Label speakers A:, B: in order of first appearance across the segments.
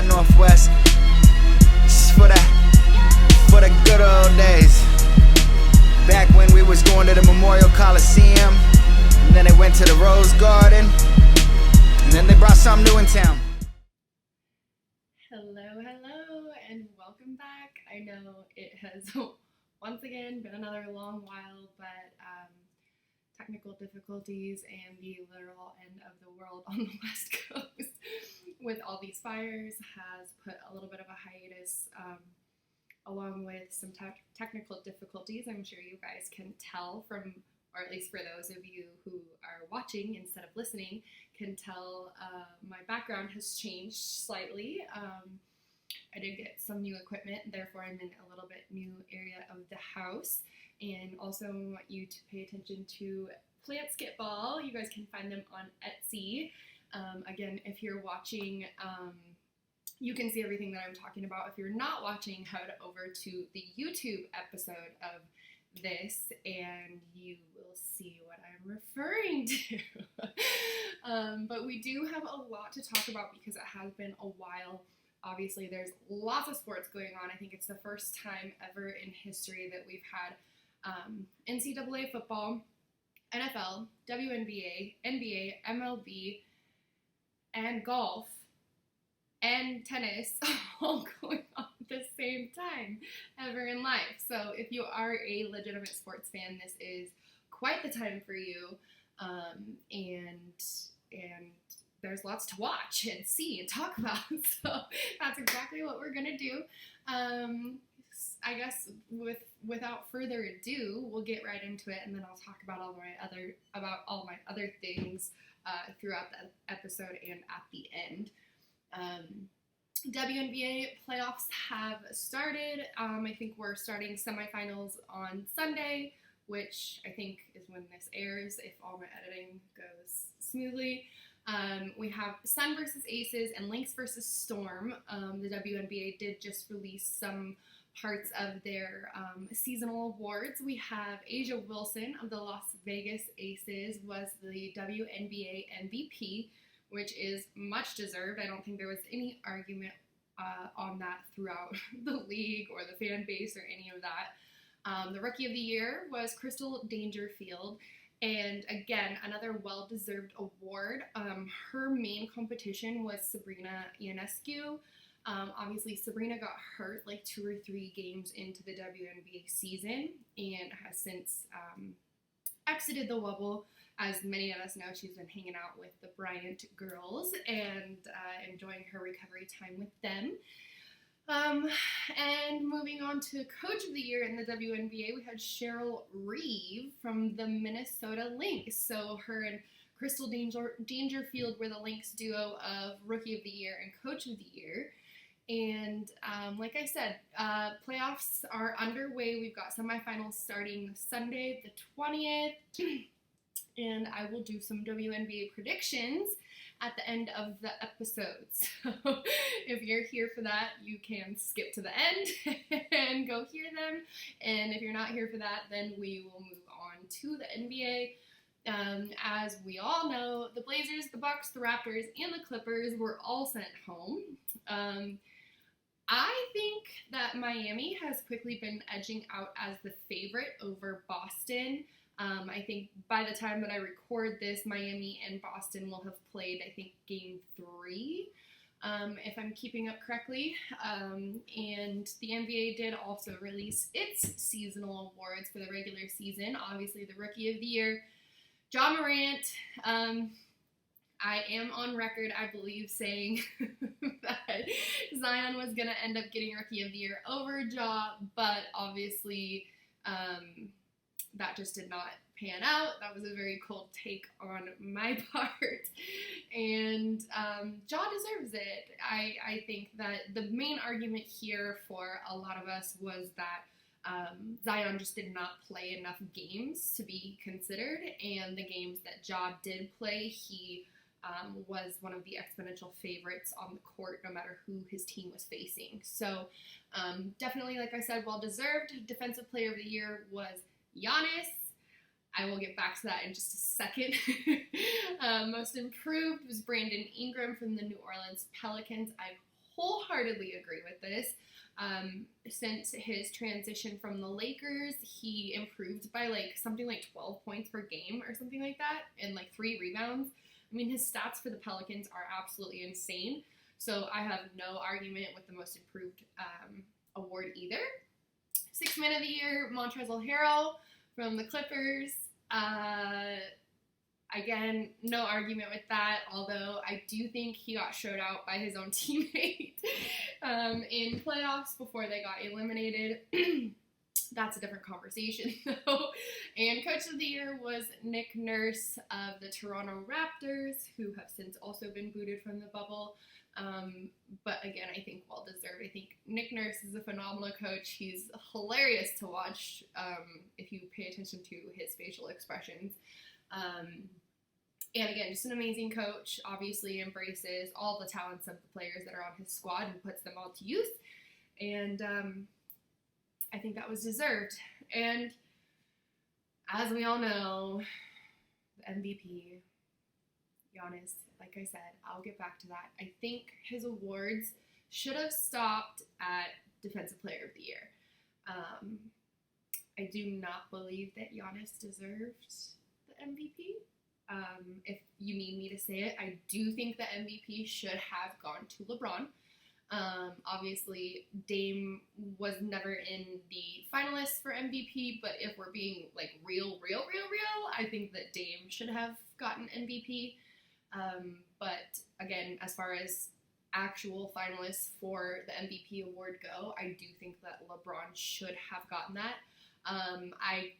A: Southside Northwest. This is for the good old days. Back when we was going to the Memorial Coliseum, and then they went to the Rose Garden, and then they brought something new in town.
B: Hello, and welcome back. I know it has once again been another long while, but technical difficulties and the literal end of the world on the West Coast with all these fires has put a little bit of a hiatus, along with some technical difficulties. I'm sure you guys can tell from, or at least for those of you who are watching instead of listening, can tell my background has changed slightly. I did get some new equipment, therefore I'm in a little bit new area of the house. And also want you to pay attention to Plant Skitball. You guys can find them on Etsy. Again, if you're watching, you can see everything that I'm talking about. If you're not watching, head over to the YouTube episode of this and you will see what I'm referring to. But we do have a lot to talk about because it has been a while. Obviously, there's lots of sports going on. I think it's the first time ever in history that we've had NCAA football, NFL, WNBA, NBA, MLB, and golf, and tennis all going on at the same time ever in life. So if you are a legitimate sports fan, this is quite the time for you, and there's lots to watch and see and talk about. So that's exactly what we're gonna do. I guess without further ado, we'll get right into it, and then I'll talk about all my other things throughout the episode and at the end. WNBA playoffs have started. I think we're starting semifinals on Sunday, which I think is when this airs, if all my editing goes smoothly. We have Sun versus Aces and Lynx versus Storm. The WNBA did just release some parts of their seasonal awards. We have A'ja Wilson of the Las Vegas Aces was the WNBA MVP, which is much deserved. I don't think there was any argument on that throughout the league or the fan base or any of that. The Rookie of the Year was Crystal Dangerfield. And again, another well-deserved award. Her main competition was Sabrina Ionescu. Obviously, Sabrina got hurt like 2 or 3 games into the WNBA season and has since exited the bubble. As many of us know, she's been hanging out with the Bryant girls and enjoying her recovery time with them. And moving on to Coach of the Year in the WNBA, we had Cheryl Reeve from the Minnesota Lynx. So her and Crystal Dangerfield were the Lynx duo of Rookie of the Year and Coach of the Year. And like I said, playoffs are underway. We've got semifinals starting Sunday the 20th. And I will do some WNBA predictions at the end of the episode. So if you're here for that, you can skip to the end and go hear them. And if you're not here for that, then we will move on to the NBA. As we all know, the Blazers, the Bucks, the Raptors, and the Clippers were all sent home. I think that Miami has quickly been edging out as the favorite over Boston. I think by the time that I record this, Miami and Boston will have played, I think, game 3, if I'm keeping up correctly. And the NBA did also release its seasonal awards for the regular season. Obviously, the Rookie of the Year, Ja Morant. I am on record, I believe, saying that Zion was going to end up getting Rookie of the Year over Ja, but obviously that just did not pan out. That was a very cold take on my part, and Ja deserves it. I think that the main argument here for a lot of us was that Zion just did not play enough games to be considered, and the games that Ja did play, he was one of the exponential favorites on the court, no matter who his team was facing. So definitely, like I said, well-deserved. Defensive Player of the Year was Giannis. I will get back to that in just a second. Most improved was Brandon Ingram from the New Orleans Pelicans. I wholeheartedly agree with this. Since his transition from the Lakers, he improved by something like 12 points per game or something like that, and 3 rebounds. I mean, his stats for the Pelicans are absolutely insane. So I have no argument with the most improved award either. Sixth Man of the Year, Montrezl Harrell from the Clippers. Again, no argument with that, although I do think he got showed out by his own teammate in playoffs before they got eliminated. That's a different conversation, though. And Coach of the Year was Nick Nurse of the Toronto Raptors, who have since also been booted from the bubble. But again, I think well-deserved. I think Nick Nurse is a phenomenal coach. He's hilarious to watch if you pay attention to his facial expressions. And again, just an amazing coach. Obviously embraces all the talents of the players that are on his squad and puts them all to use. And I think that was deserved. And as we all know, the MVP, Giannis, like I said, I'll get back to that. I think his awards should have stopped at Defensive Player of the Year. I do not believe that Giannis deserved the MVP. If you need me to say it, I do think the MVP should have gone to LeBron. Obviously, Dame was never in the finalists for MVP, but if we're being real, I think that Dame should have gotten MVP. But again, as far as actual finalists for the MVP award go, I do think that LeBron should have gotten that. I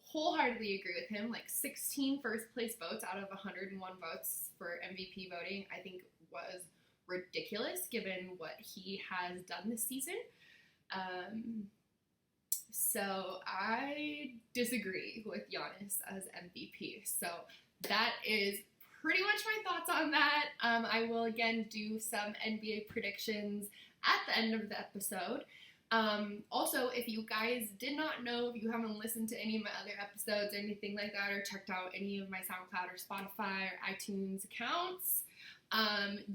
B: wholeheartedly agree with him. 16 first place votes out of 101 votes for MVP voting, I think was ridiculous given what he has done this season. So I disagree with Giannis as MVP. So that is pretty much my thoughts on that. I will again do some NBA predictions at the end of the episode. Also, if you guys did not know, if you haven't listened to any of my other episodes or anything like that, or checked out any of my SoundCloud or Spotify or iTunes accounts,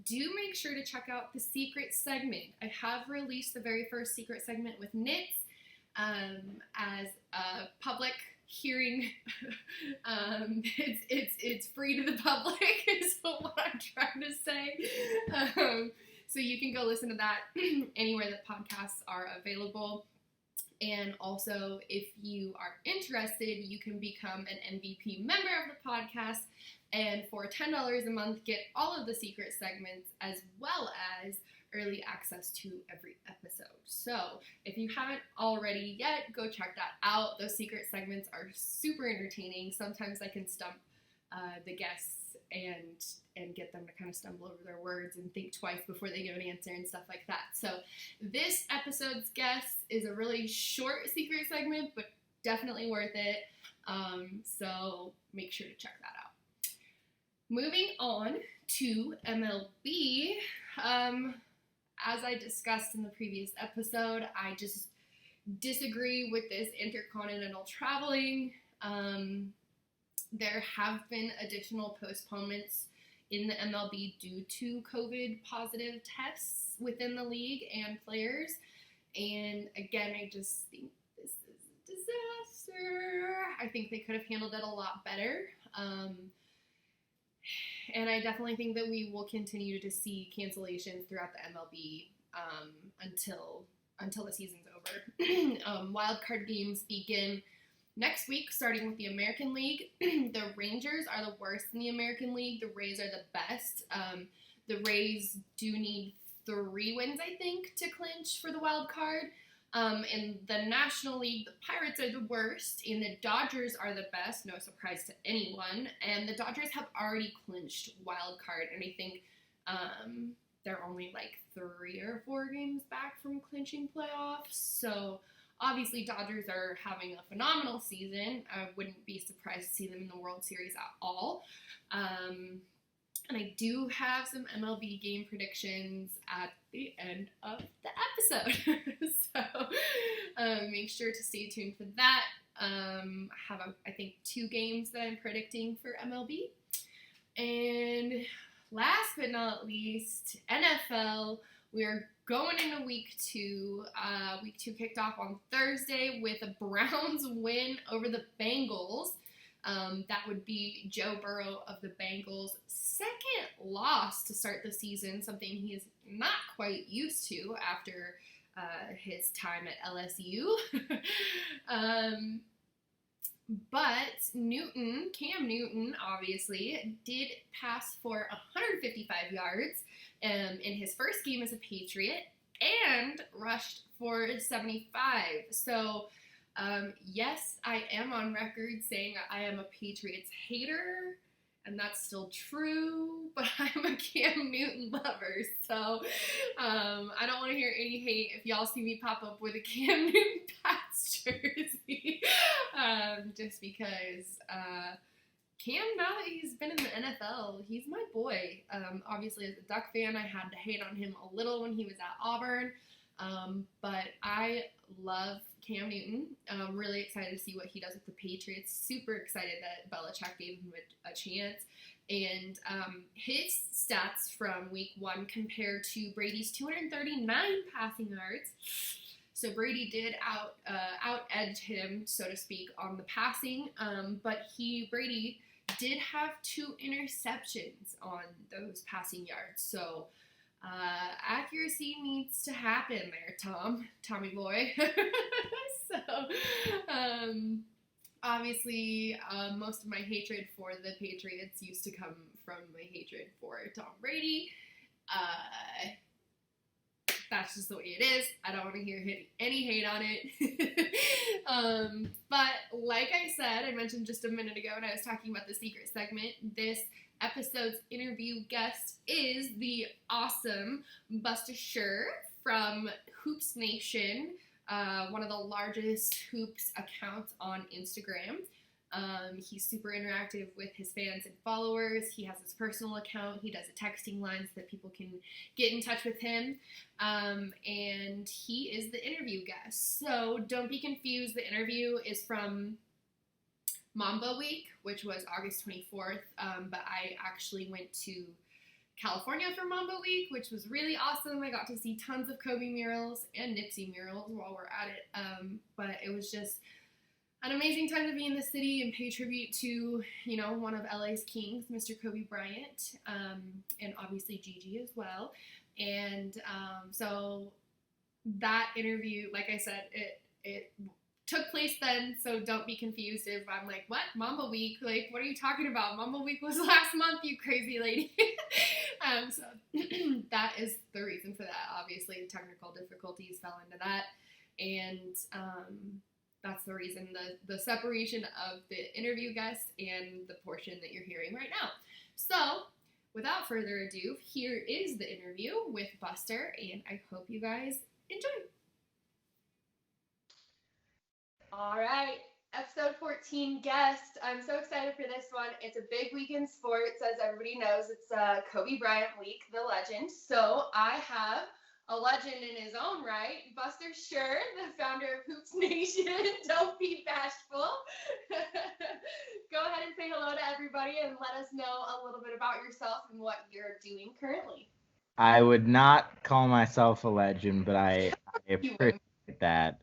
B: do make sure to check out the secret segment. I have released the very first secret segment with Knits as a public hearing. It's free to the public is what I'm trying to say. So you can go listen to that anywhere that podcasts are available. And also, if you are interested, you can become an MVP member of the podcast. And for $10 a month, get all of the secret segments as well as early access to every episode. So if you haven't already yet, go check that out. Those secret segments are super entertaining. Sometimes I can stump the guests and get them to kind of stumble over their words and think twice before they give an answer and stuff like that. So this episode's guest is a really short secret segment, but definitely worth it. So make sure to check that out. Moving on to MLB, as I discussed in the previous episode, I just disagree with this intercontinental traveling. There have been additional postponements in the MLB due to COVID positive tests within the league and players. And again, I just think this is a disaster. I think they could have handled it a lot better. And I definitely think that we will continue to see cancellations throughout the MLB until the season's over. Wild card games begin next week, starting with the American League. The Rangers are the worst in the American League. The Rays are the best. The Rays do need 3 wins, I think, to clinch for the wild card. In the National League, the Pirates are the worst, and the Dodgers are the best, no surprise to anyone. And the Dodgers have already clinched wild card, and I think they're only 3 or 4 games back from clinching playoffs. So obviously, Dodgers are having a phenomenal season. I wouldn't be surprised to see them in the World Series at all. And I do have some MLB game predictions at the end of the episode. So make sure to stay tuned for that. I have, I think, 2 games that I'm predicting for MLB. And last but not least, NFL. We are going into week two. Week two kicked off on Thursday with a Browns win over the Bengals. That would be Joe Burrow of the Bengals' second loss to start the season, something he is not quite used to after his time at LSU. But Cam Newton, obviously, did pass for 155 yards in his first game as a Patriot and rushed for 75. So, yes, I am on record saying I am a Patriots hater, and that's still true, but I'm a Cam Newton lover, so I don't want to hear any hate if y'all see me pop up with a Cam Newton Pats jersey, just because Cam, now that he's been in the NFL, he's my boy. Obviously, as a Duck fan, I had to hate on him a little when he was at Auburn, but I love Cam Newton. I'm really excited to see what he does with the Patriots. Super excited that Belichick gave him a chance. And his stats from week one compared to Brady's 239 passing yards. So Brady did out-edge him, so to speak, on the passing. But Brady did have 2 interceptions on those passing yards. So accuracy needs to happen there, Tommy boy. So, obviously, most of my hatred for the Patriots used to come from my hatred for Tom Brady. That's just the way it is. I don't want to hear any hate on it. But like I said, I mentioned just a minute ago when I was talking about the secret segment, this episode's interview guest is the awesome Buster Scher from Hoops Nation, one of the largest hoops accounts on Instagram. He's super interactive with his fans and followers. He has his personal account. He does a texting line so that people can get in touch with him. And he is the interview guest. So don't be confused. The interview is from Mamba Week, which was August 24th. But I actually went to California for Mamba Week, which was really awesome. I got to see tons of Kobe murals and Nipsey murals while we're at it. But it was just an amazing time to be in the city and pay tribute to, one of LA's kings, Mr. Kobe Bryant, and obviously Gigi as well. And so that interview, like I said, it took place then, so don't be confused if I'm like, what? Mamba Week? Like, what are you talking about? Mamba Week was last month, you crazy lady. So that is the reason for that. Obviously, technical difficulties fell into that. And that's the reason, the separation of the interview guest and the portion that you're hearing right now. So, without further ado, here is the interview with Buster, and I hope you guys enjoy. All right, episode 14 guest. I'm so excited for this one. It's a big week in sports, as everybody knows. It's Kobe Bryant week, the legend. So I have a legend in his own right, Buster Scher, the founder of Hoops Nation. Don't be bashful. Go ahead and say hello to everybody and let us know a little bit about yourself and what you're doing currently.
C: I would not call myself a legend, but I appreciate that.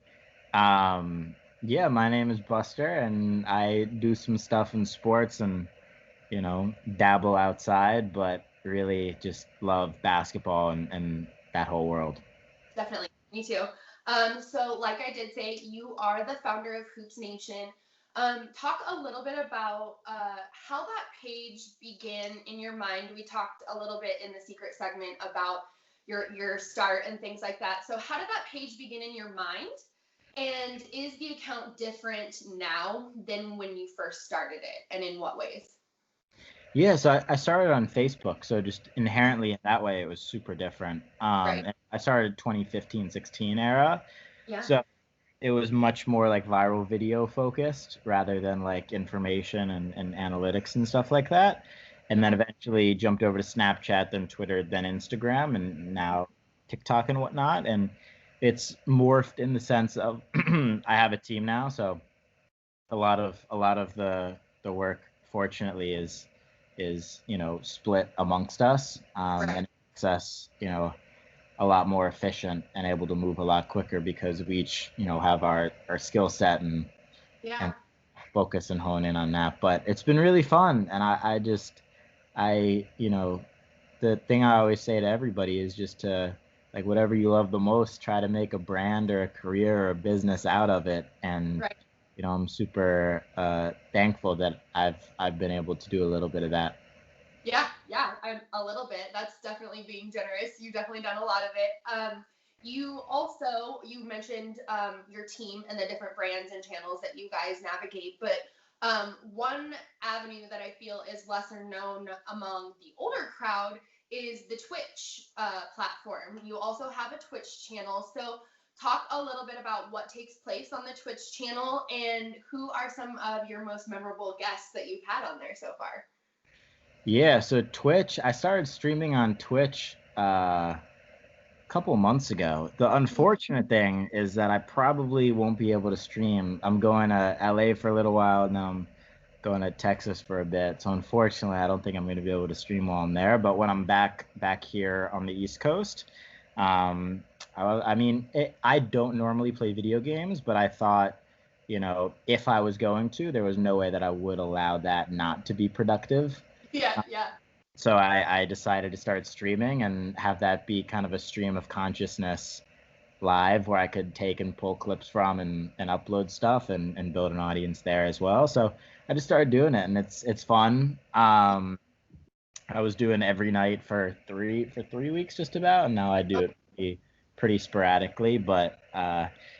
C: Yeah, my name is Buster, and I do some stuff in sports and, dabble outside, but really just love basketball and that whole world.
B: Definitely. Me too. So like I did say, you are the founder of Hoops Nation. Talk a little bit about how that page began in your mind. We talked a little bit in the secret segment about your start and things like that. So how did that page begin in your mind? And is the account different now than when you first started it? And in what ways?
C: Yeah, so I started on Facebook, so just inherently in that way, it was super different.
B: Right.
C: And I started 2015-16 era.
B: Yeah.
C: So it was much more like viral video focused rather than like information and analytics and stuff like that. And then eventually jumped over to Snapchat, then Twitter, then Instagram, and now TikTok and whatnot. And it's morphed in the sense of I have a team now, so a lot of the work, fortunately, is split amongst us, and it makes us a lot more efficient and able to move a lot quicker because we each, have our skill set and
B: Yeah.
C: focus and hone in on that. But it's been really fun, and the thing I always say to everybody is just to, like, whatever you love the most, try to make a brand or a career or a business out of it. And
B: Right.
C: I'm super thankful that I've been able to do a little bit of that.
B: Yeah, I'm a little bit. That's definitely being generous. You've definitely done a lot of it. You mentioned your team and the different brands and channels that you guys navigate, but one avenue that I feel is lesser known among the older crowd is the Twitch platform. You also have a Twitch channel, so talk a little bit about what takes place on the Twitch channel and who are some of your most memorable guests that you've had on there so far.
C: Yeah, so Twitch, I started streaming on Twitch a couple months ago. The unfortunate thing is that I probably won't be able to stream. I'm going to LA for a little while, and then I'm going to Texas for a bit. So unfortunately, I don't think I'm going to be able to stream while I'm there. But when I'm back here on the East Coast, I don't normally play video games, but I thought, if I was going to, there was no way that I would allow that not to be productive.
B: Yeah.
C: So I decided to start streaming and have that be kind of a stream of consciousness live where I could take and pull clips from and upload stuff and build an audience there as well. So I just started doing it, and it's fun. I was doing every night for 3 weeks just about, and now I do it pretty sporadically. But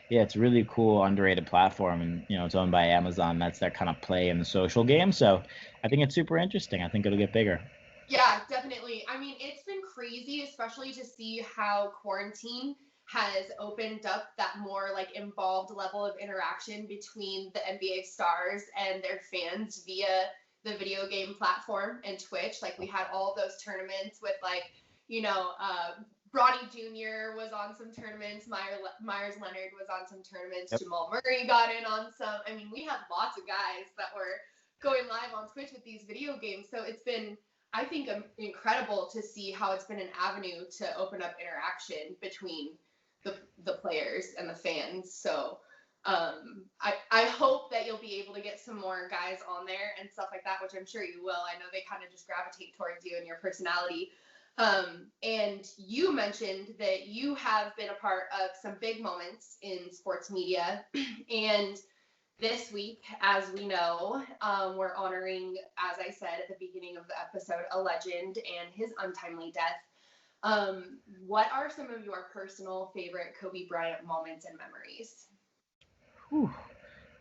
C: yeah, it's a really cool, underrated platform, and it's owned by Amazon. That's their kind of play in the social game. So I think it's super interesting. I think it'll get bigger.
B: Yeah, definitely. I mean, it's been crazy, especially to see how quarantine has opened up that more like involved level of interaction between the NBA stars and their fans via the video game platform and Twitch. Like we had all those tournaments with Bronny Jr. was on some tournaments, Myers Leonard was on some tournaments,
C: Yep.
B: Jamal Murray got in on some. I mean, we had lots of guys that were going live on Twitch with these video games. So it's been, I think, incredible to see how it's been an avenue to open up interaction between the players and the fans. So I hope that you'll be able to get some more guys on there and stuff like that, which I'm sure you will. I know they kind of just gravitate towards you and your personality. And you mentioned that you have been a part of some big moments in sports media. And this week, as we know, we're honoring, as I said at the beginning of the episode, a legend and his untimely death. What are some of your personal favorite Kobe Bryant moments and memories?
C: Whew.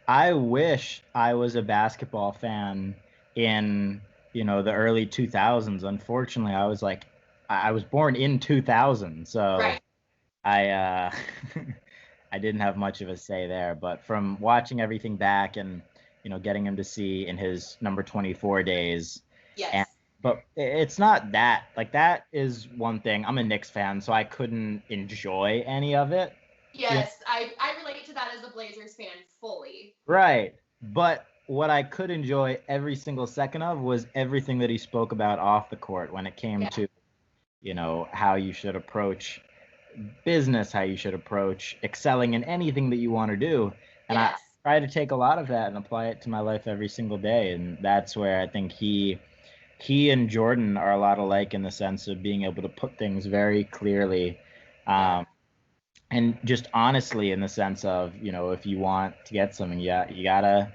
C: I wish I was a basketball fan in, the early 2000s. Unfortunately, I was born in 2000, so
B: Right.
C: I I didn't have much of a say there. But from watching everything back and, getting him to see in his number 24 days,
B: Yes.
C: but it's not that. Like, that is one thing. I'm a Knicks fan, so I couldn't enjoy any of it.
B: Yes, I relate to that as a Blazers fan fully.
C: Right. But what I could enjoy every single second of was everything that he spoke about off the court when it came to, how you should approach business, how you should approach excelling in anything that you want to do. And
B: Yes.
C: I try to take a lot of that and apply it to my life every single day. And that's where I think he and Jordan are a lot alike in the sense of being able to put things very clearly. And just honestly, in the sense of, if you want to get something, you gotta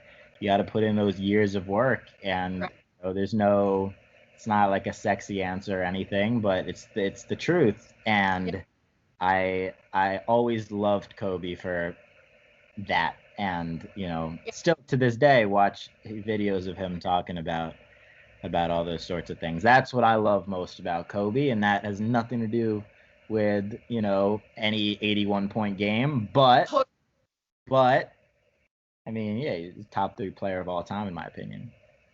C: put in those years of work. And
B: Right.
C: it's not like a sexy answer or anything, but it's the truth. And I always loved Kobe for that. And still to this day watch videos of him talking about all those sorts of things. That's what I love most about Kobe, and that has nothing to do with any 81-point game, but I mean, yeah, he's the top 3 player of all time in my opinion.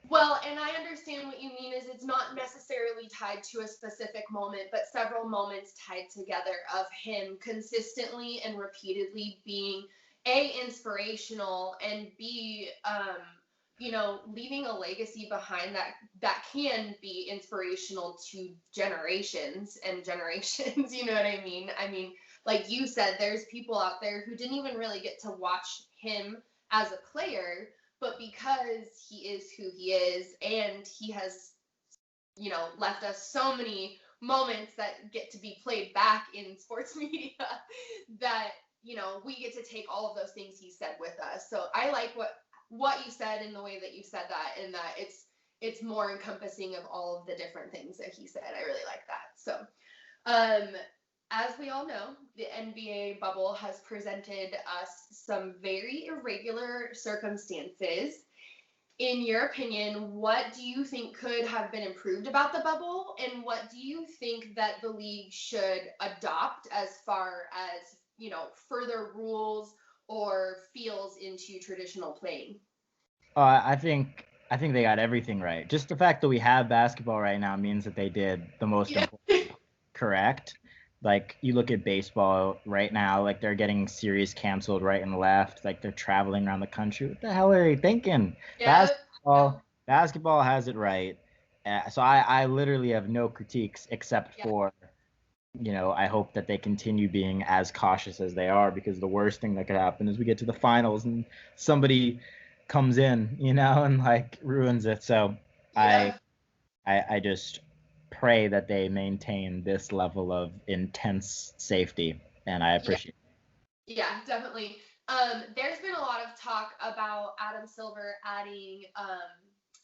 B: Well, and I understand what you mean is it's not necessarily tied to a specific moment, but several moments tied together of him consistently and repeatedly being A, inspirational, and B,
D: leaving a legacy behind that can be inspirational to generations and generations. You know what I mean? I mean, like you said, there's people out there who didn't even really get to watch him as a player, but because he is who he is and he has, left us so many moments that get to be played back in sports media that, we get to take all of those things he said with us. So I like what you said in the way that you said that, and that it's more encompassing of all of the different things that he said. I really like that. So, as we all know, the NBA bubble has presented us some very irregular circumstances. In your opinion, what do you think could have been improved about the bubble, and what do you think that the league should adopt as far as, further rules or feels into traditional playing?
C: I think they got everything right. Just the fact that we have basketball right now means that they did the most important correct. Like, you look at baseball right now, like, they're getting series canceled right and left. Like, they're traveling around the country. What the hell are they thinking?
D: Yeah.
C: Basketball has it right. So I literally have no critiques except for, I hope that they continue being as cautious as they are, because the worst thing that could happen is we get to the finals and somebody comes in, and like ruins it. So I just pray that they maintain this level of intense safety, and I appreciate it.
D: Yeah, definitely. There's been a lot of talk about Adam Silver adding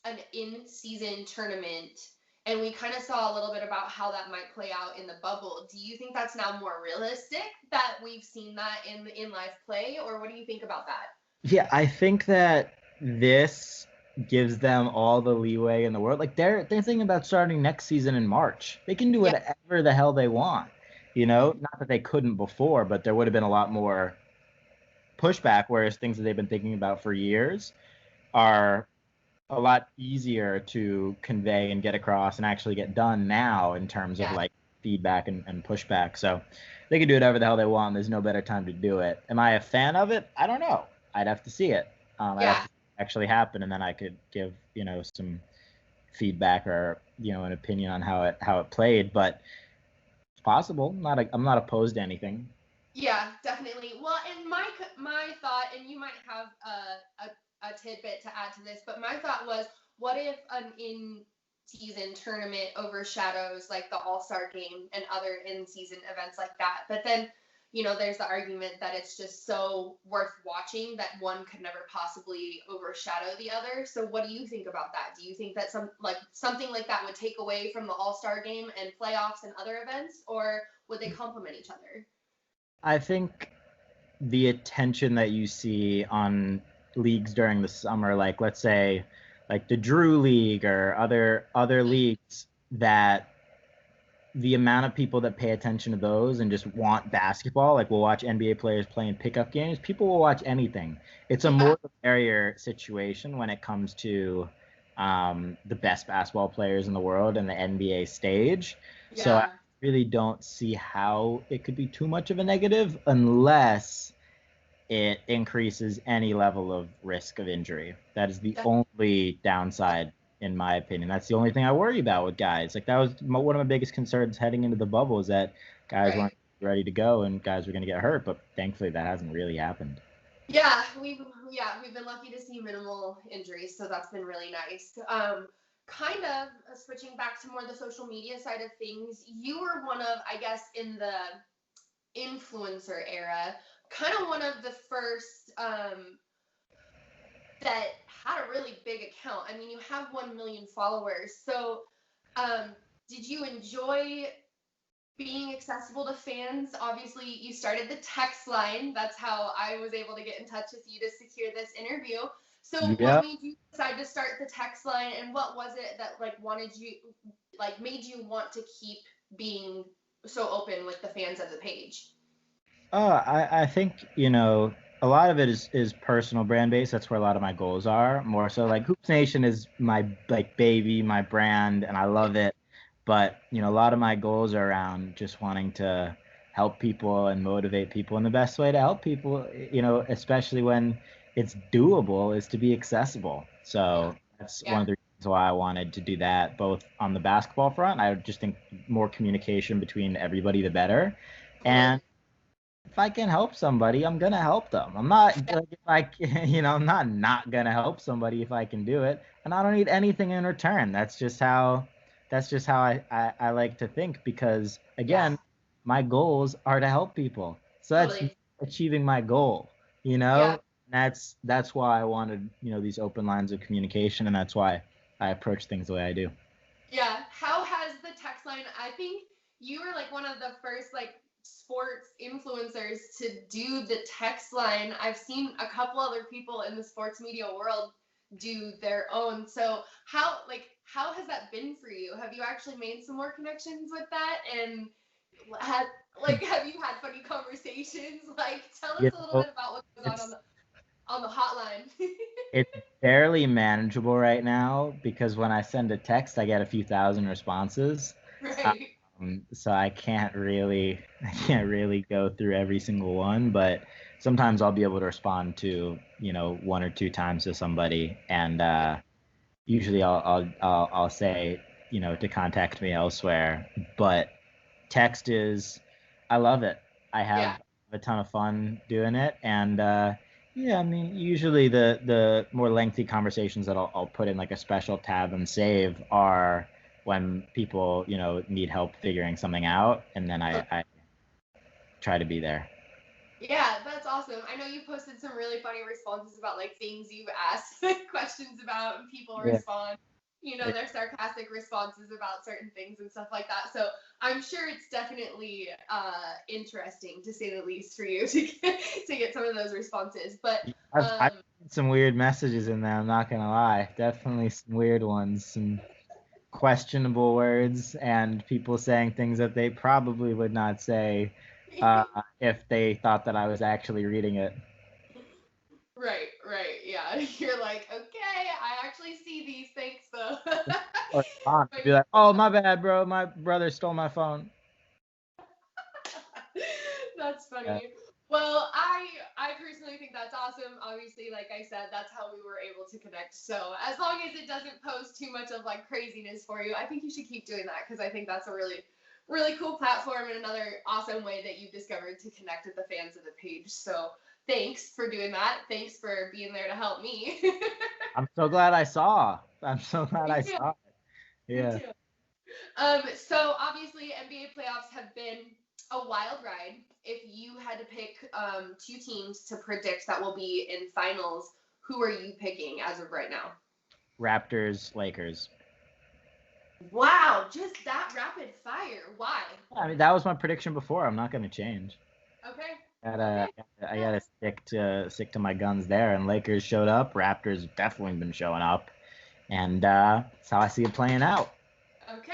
D: an in-season tournament, and we kind of saw a little bit about how that might play out in the bubble. Do you think that's now more realistic, that we've seen that in live play, or what do you think about that?
C: Yeah, I think that this gives them all the leeway in the world. Like, they're thinking about starting next season in March. They can do whatever the hell they want. Not that they couldn't before, but there would have been a lot more pushback, whereas things that they've been thinking about for years are a lot easier to convey and get across and actually get done now in terms of like feedback and pushback. So they can do whatever the hell they want. There's no better time to do it. Am I a fan of it? I don't know. I'd have to see it. I'd have to actually happen, and then I could give some feedback or an opinion on how it played. But it's possible. I'm not opposed to anything.
D: Yeah, definitely. Well, and my thought, and you might have a tidbit to add to this, but my thought was, what if an in-season tournament overshadows like the All-Star game and other in-season events like that? But then, there's the argument that it's just so worth watching that one could never possibly overshadow the other. So what do you think about that? Do you think that something like that would take away from the All-Star game and playoffs and other events, or would they complement each other?
C: I think the attention that you see on leagues during the summer, like let's say like the Drew League or other leagues, that the amount of people that pay attention to those and just want basketball, like we'll watch NBA players playing pickup games, people will watch anything. It's a more barrier situation when it comes to the best basketball players in the world and the NBA stage. Yeah. So I really don't see how it could be too much of a negative unless it increases any level of risk of injury. That is the only downside, in my opinion. That's the only thing I worry about with guys. Like, that was one of my biggest concerns heading into the bubble, is that guys weren't ready to go and guys were going to get hurt. But thankfully, that hasn't really happened.
D: Yeah, we've been lucky to see minimal injuries, so that's been really nice. Kind of switching back to more the social media side of things, you were one of, I guess, in the influencer era, kind of one of the first that had a really big account. I mean, you have 1 million followers. So did you enjoy being accessible to fans? Obviously, you started the text line. That's how I was able to get in touch with you to secure this interview. So what made you decide to start the text line, and what was it that made you want to keep being so open with the fans of the page?
C: I think, a lot of it is personal brand based. That's where a lot of my goals are. More so, like, Hoops Nation is my baby, my brand, and I love it. But, a lot of my goals are around just wanting to help people and motivate people. And the best way to help people, especially when it's doable is to be accessible. So that's one
D: Yeah.
C: of the reasons why I wanted to do that, both on the basketball front. I just think more communication between everybody, the better.
D: Totally.
C: And if I can help somebody, I'm gonna help them. I'm not like if I can, I'm not gonna help somebody if I can do it, and I don't need anything in return. That's just how I like to think because
D: Yeah.
C: again, my goals are to help people. So that's
D: Totally.
C: achieving my goal, you
D: Yeah.
C: know? That's why I wanted, these open lines of communication, and that's why I approach things the way I do.
D: Yeah. How has the text line? I think you were like one of the first like sports influencers to do the text line. I've seen a couple other people in the sports media world do their own. So how has that been for you? Have you actually made some more connections with that and had have you had funny conversations? Like tell us
C: You
D: a little
C: know,
D: bit about what goes
C: it's
D: on the hotline.
C: It's barely manageable right now because when I send a text, I get a few thousand responses.
D: Right.
C: So I can't really go through every single one, but sometimes I'll be able to respond to, one or two times to somebody, and usually I'll say, to contact me elsewhere. But text is, I love it. I
D: Yeah.
C: have a ton of fun doing it, and yeah, I mean, usually the more lengthy conversations that I'll put in like a special tab and save are when people need help figuring something out, and then I try to be there.
D: Yeah, that's awesome. I know you posted some really funny responses about like things you've asked questions about and people
C: Yeah.
D: respond, their sarcastic responses about certain things and stuff like that. So I'm sure it's definitely interesting to say the least for you to get some of those responses. But
C: I've
D: um,
C: put some weird messages in there. I'm not gonna lie, definitely some weird ones, some questionable words, and people saying things that they probably would not say uh, if they thought that I was actually reading it.
D: right, yeah. You're like, okay, I actually see these things, so.
C: Or I'd be like, "Oh, my bad, bro. My brother stole my phone."
D: That's
C: Yeah.
D: funny. Well, I personally think that's awesome. Obviously, like I said, that's how we were able to connect. So as long as it doesn't pose too much of like craziness for you, I think you should keep doing that because I think that's a really, really cool platform and another awesome way that you've discovered to connect with the fans of the page. So thanks for doing that. Thanks for being there to help me.
C: I'm so glad I saw. I'm so glad
D: Me
C: I
D: too.
C: saw it.
D: Me
C: Yeah.
D: too. So obviously NBA playoffs have been a wild ride. If you had to pick two teams to predict that will be in finals, who are you picking as of right now?
C: Raptors, Lakers.
D: Wow, just that rapid fire. Why?
C: I mean, that was my prediction before. I'm not going to change.
D: Okay.
C: Gotta,
D: Okay.
C: I gotta stick to my guns there. And Lakers showed up. Raptors definitely been showing up, and that's how I see it playing out.
D: Okay.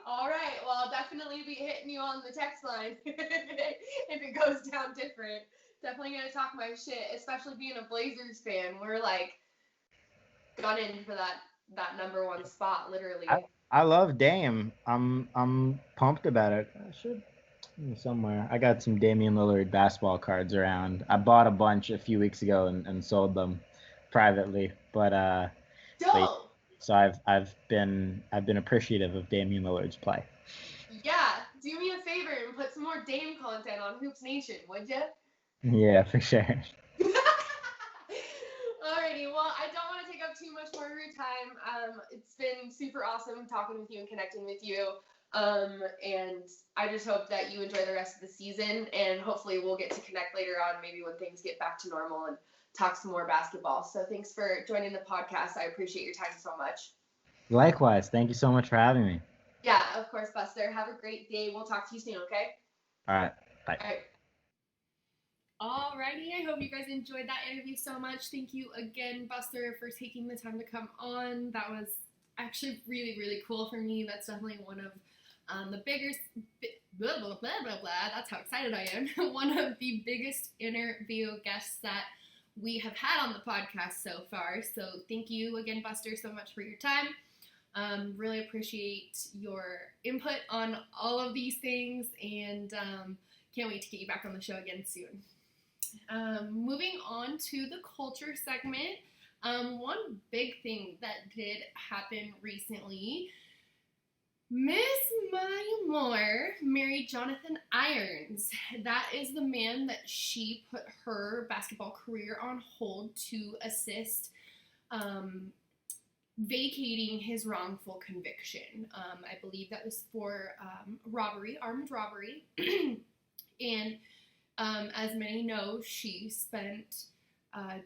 D: All right. Well, I'll definitely be hitting you on the text line if it goes down different. Definitely gonna talk my shit, especially being a Blazers fan. We're like gunning for that number one spot,
C: I,
D: literally.
C: I love Dame. I'm pumped about it. I should somewhere. I got some Damian Lillard basketball cards around. I bought a bunch a few weeks ago and sold them privately. But
D: Dope.
C: so I've been appreciative of Damian Lillard's play.
D: Yeah. Do me a favor and put some more Dame content on Hoops Nation, would you?
C: Yeah, for sure.
D: Alrighty, well, I don't want to take up too much more of your time. It's been super awesome talking with you and connecting with you. And I just hope that you enjoy the rest of the season, and hopefully we'll get to connect later on, maybe when things get back to normal and talk some more basketball. So thanks for joining the podcast. I appreciate your time so much.
C: Likewise, thank you so much for having me.
D: Yeah, of course, Buster. Have a great day. We'll talk to you soon, okay?
C: All right, bye.
D: All right.
B: Alrighty, I hope you guys enjoyed that interview so much. Thank you again, Buster, for taking the time to come on. That was actually really, really cool for me. That's definitely one of the biggest, blah, blah, blah, blah, blah. That's how excited I am. One of the biggest interview guests that we have had on the podcast so far. So thank you again, Buster, so much for your time. Really appreciate your input on all of these things, and can't wait to get you back on the show again soon. Moving on to the culture segment, one big thing that did happen recently, Miss Maya Moore married Jonathan Irons. That is the man that she put her basketball career on hold to assist vacating his wrongful conviction. I believe that was for robbery, armed robbery. And as many know, she spent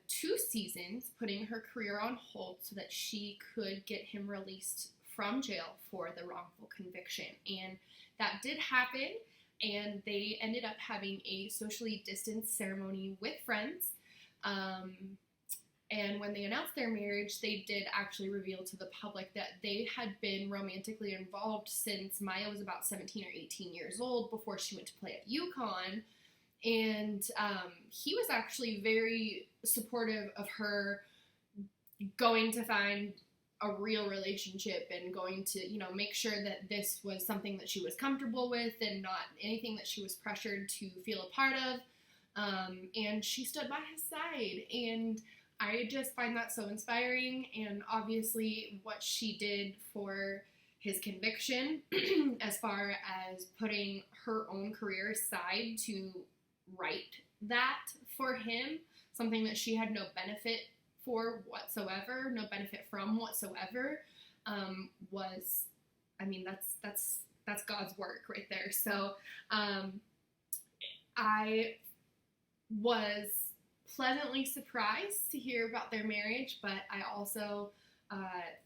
B: 2 seasons putting her career on hold so that she could get him released from jail for the wrongful conviction. And that did happen, and they ended up having a socially distanced ceremony with friends. And when they announced their marriage, they did actually reveal to the public that they had been romantically involved since Maya was about 17 or 18 years old, before she went to play at UConn. And he was actually very supportive of her going to find a real relationship and going to, make sure that this was something that she was comfortable with and not anything that she was pressured to feel a part of. And she stood by his side, and I just find that so inspiring. And obviously what she did for his conviction as far as putting her own career aside to write that for him, something that she had no benefit for whatsoever, no benefit from whatsoever, was, that's God's work right there. So I was pleasantly surprised to hear about their marriage, but I also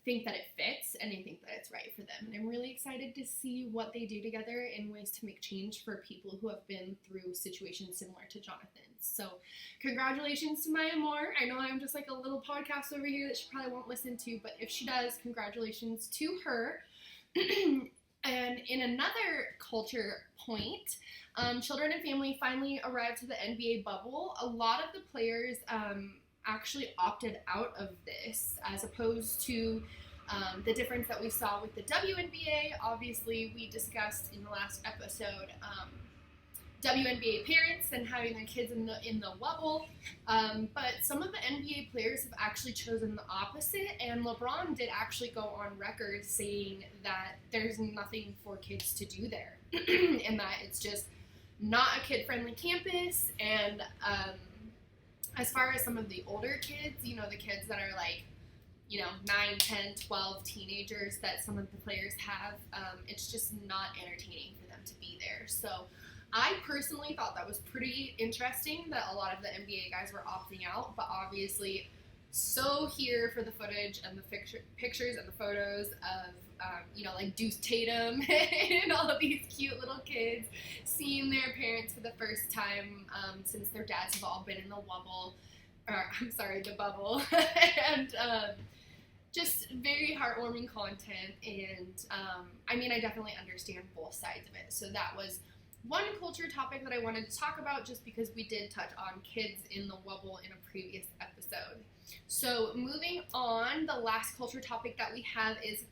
B: think that it fits, and I think that it's right for them. And I'm really excited to see what they do together in ways to make change for people who have been through situations similar to Jonathan's. So congratulations to Maya Moore. I know I'm just like a little podcast over here that she probably won't listen to, but if she does, congratulations to her. And in another culture point, Children and Family finally arrived to the NBA bubble. A lot of the players actually opted out of this, as opposed to the difference that we saw with the WNBA. Obviously, we discussed in the last episode WNBA parents and having their kids in the bubble, but some of the NBA players have actually chosen the opposite, and LeBron did actually go on record saying that there's nothing for kids to do there, and that it's just not a kid-friendly campus. And as far as some of the older kids, the kids that are like, 9, 10, 12 teenagers that some of the players have, it's just not entertaining for them to be there. So I personally thought that was pretty interesting that a lot of the NBA guys were opting out, but obviously so here for the footage and the pictures and the photos of, like Deuce Tatum and all of these cute little kids seeing their parents for the first time since their dads have all been in the bubble, and just very heartwarming content. And I definitely understand both sides of it. So that was one culture topic that I wanted to talk about, just because we did touch on kids in the bubble in a previous episode. So moving on, the last culture topic that we have is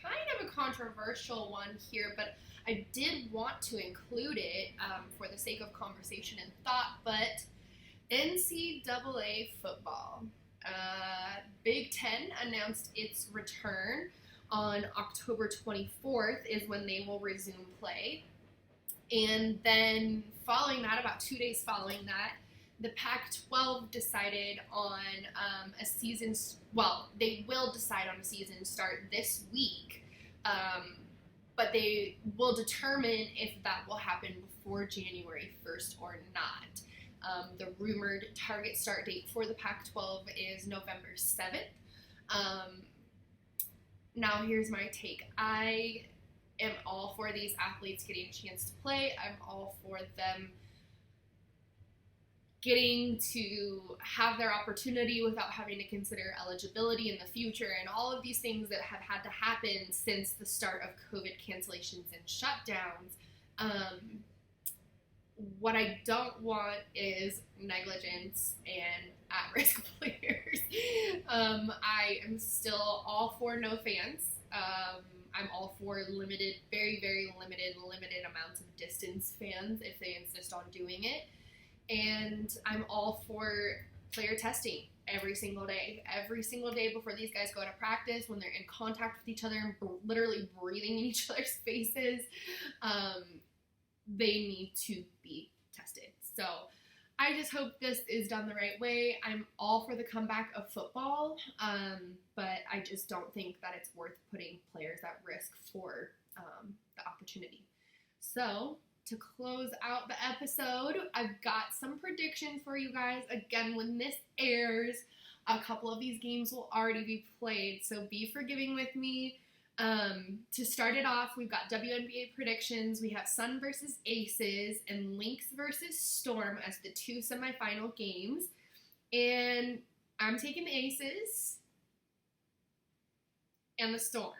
B: kind of a controversial one here, but I did want to include it for the sake of conversation and thought. But NCAA football. Big Ten announced its return on October 24th is when they will resume play. And then following that, about 2 days following that, the Pac-12 decided on a season, they will decide on a season start this week, but they will determine if that will happen before January 1st or not. The rumored target start date for the Pac-12 is November 7th. Now here's my take. I am all for these athletes getting a chance to play. I'm all for them getting to have their opportunity without having to consider eligibility in the future and all of these things that have had to happen since the start of COVID cancellations and shutdowns. What I don't want is negligence and at-risk players. I am still all for no fans. I'm all for limited, very, very limited amounts of distance fans if they insist on doing it. and I'm all for player testing every single day. Every single day before these guys go to practice, when they're in contact with each other and literally breathing in each other's faces, they need to be tested. So I just hope this is done the right way. I'm all for the comeback of football, but I just don't think that it's worth putting players at risk for the opportunity. So to close out the episode, I've got some predictions for you guys. Again, when this airs, a couple of these games will already be played, so be forgiving with me. To start it off, we've got WNBA predictions. We have Sun versus Aces and Lynx versus Storm as the 2 semifinal games. And I'm taking the Aces and the Storm.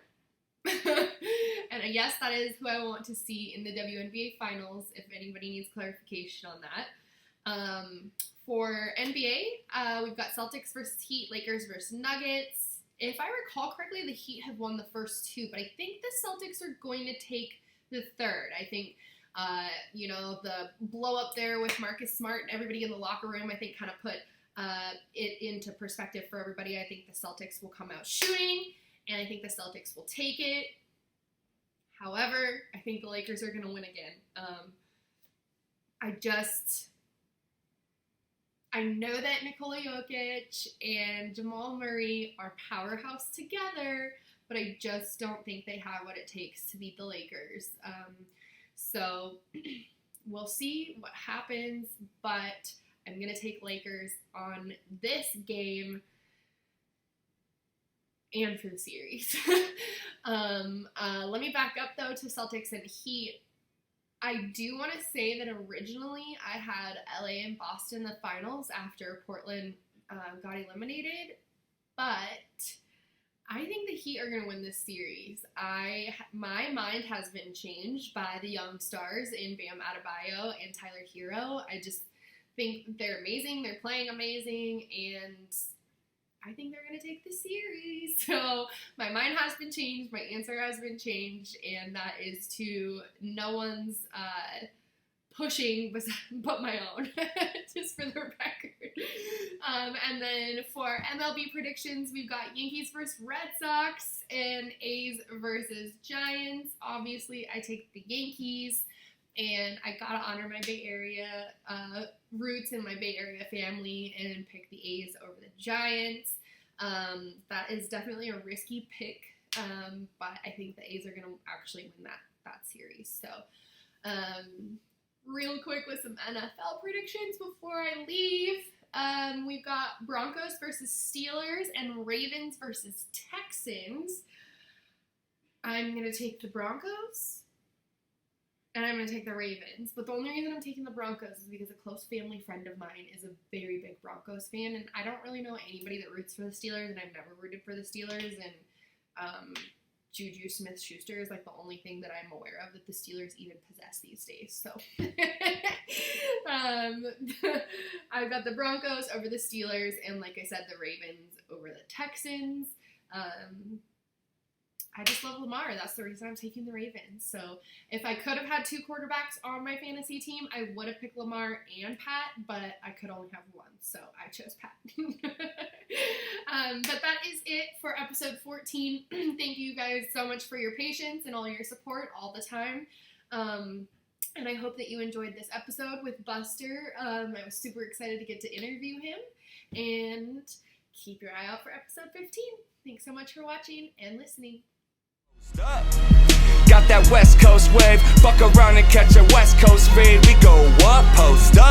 B: And yes, that is who I want to see in the WNBA finals, if anybody needs clarification on that. For NBA, we've got Celtics versus Heat, Lakers versus Nuggets. If I recall correctly, the Heat have won the first 2, but I think the Celtics are going to take the third. I think, the blow up there with Marcus Smart and everybody in the locker room, I think kind of put it into perspective for everybody. I think the Celtics will come out shooting, and I think the Celtics will take it. However, I think the Lakers are going to win again. I know that Nikola Jokic and Jamal Murray are powerhouse together, but I just don't think they have what it takes to beat the Lakers. So we'll see what happens, but I'm going to take Lakers on this game and for the series. Let me back up, though, to Celtics and Heat. I do want to say that originally I had LA and Boston in the finals after Portland got eliminated, but I think the Heat are going to win this series. My mind has been changed by the young stars in Bam Adebayo and Tyler Hero. I just think they're amazing. They're playing amazing, and I think they're going to take the series. So my mind has been changed. My answer has been changed. And that is to no one's pushing but my own, just for the record. And then for MLB predictions, we've got Yankees versus Red Sox and A's versus Giants. Obviously, I take the Yankees. And I gotta honor my Bay Area roots and my Bay Area family and pick the A's over the Giants. That is definitely a risky pick, but I think the A's are gonna actually win that series. So, real quick with some NFL predictions before I leave. We've got Broncos versus Steelers and Ravens versus Texans. I'm gonna take the Broncos. And I'm going to take the Ravens. But the only reason I'm taking the Broncos is because a close family friend of mine is a very big Broncos fan. And I don't really know anybody that roots for the Steelers. And I've never rooted for the Steelers. And Juju Smith-Schuster is like the only thing that I'm aware of that the Steelers even possess these days. So I've got the Broncos over the Steelers. And like I said, the Ravens over the Texans. I just love Lamar. That's the reason I'm taking the Ravens. So if I could have had 2 quarterbacks on my fantasy team, I would have picked Lamar and Pat, but I could only have one, so I chose Pat. But that is it for episode 14. Thank you guys so much for your patience and all your support all the time. And I hope that you enjoyed this episode with Buster. I was super excited to get to interview him. And keep your eye out for episode 15. Thanks so much for watching and listening.
E: Got that West Coast wave, fuck around and catch a West Coast fade. We go up, post up.